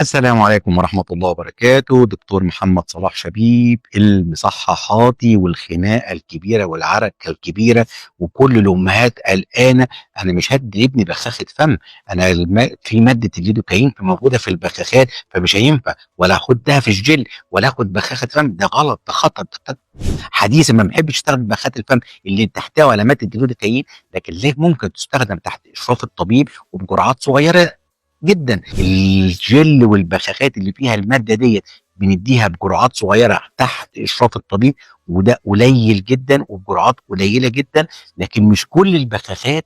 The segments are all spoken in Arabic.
السلام عليكم ورحمة الله وبركاته. دكتور محمد صلاح شبيب، المصححاتي والخناقة الكبيرة والعركة الكبيرة وكل الأمهات قلقانة. أنا مش هدي لابني بخاخة فم. أنا في مادة الليدوكاين موجودة في البخاخات، فمش هينفع ولا هاخدها في الجل ولا هاخد بخاخة فم. ده غلط، ده خطأ. حديثا ما بحبش استخدم بخاخة الفم اللي تحتوي على مادة الليدوكاين، لكن ليه ممكن تستخدم تحت إشراف الطبيب وبجرعات صغيرة جدا. الجل والبخاخات اللي فيها الماده ديت بنديها بجرعات صغيره تحت اشراف الطبيب، وده قليل جدا وبجرعات قليله جدا. لكن مش كل البخاخات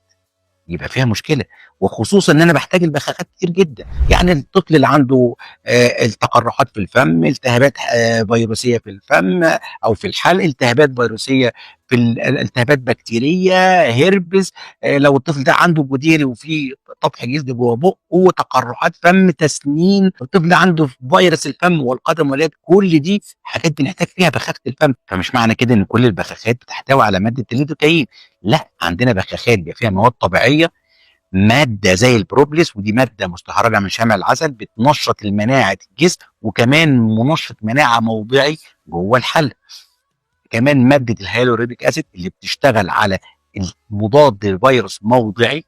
يبقى فيها مشكله، وخصوصا ان انا بحتاج البخاخات كتير جدا. يعني الطفل اللي عنده التقرحات في الفم، التهابات فيروسيه في الفم او في الحلق، التهابات فيروسيه في التهابات بكتيريه، هيربس. لو الطفل ده عنده جديري وفي طفح جلد جوه بقه، تقرحات فم، تسنين، الطفل ده عنده فيروس الفم والقدم واليد، كل دي حاجات بنحتاج فيها بخاخه الفم. فمش معنى كده ان كل البخاخات بتحتوي على ماده الليدوكاين، لا، عندنا بخاخات بيبقى فيها مواد طبيعيه، ماده زي البروبليس، ودي ماده مستخرجه من شمع العسل، بتنشط المناعه الجسم، وكمان منشط مناعه موضعي جوه الحلق. كمان ماده الهيالوريديك اسيد اللي بتشتغل على مضاد فيروس موضعي،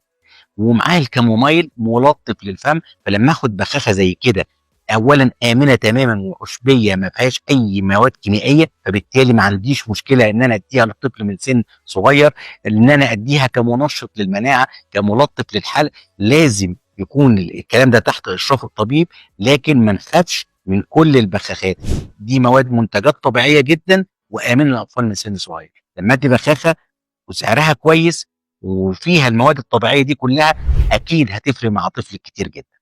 ومعاه الكامومايل ملطف للفم. فلما اخد بخاخه زي كده، اولا امنه تماما وعشبيه ما فيهاش اي مواد كيميائيه، فبالتالي ما عنديش مشكله ان انا اديها للطفل من سن صغير، ان انا اديها كمنشط للمناعه، كملطف للحلق. لازم يكون الكلام ده تحت اشراف الطبيب، لكن ما نخافش من كل البخاخات. دي مواد منتجات طبيعيه جدا وامنه للاطفال من سن صغير. لما ادي بخاخه وسعرها كويس وفيها المواد الطبيعيه دي كلها، اكيد هتفرق مع طفل كتير جدا.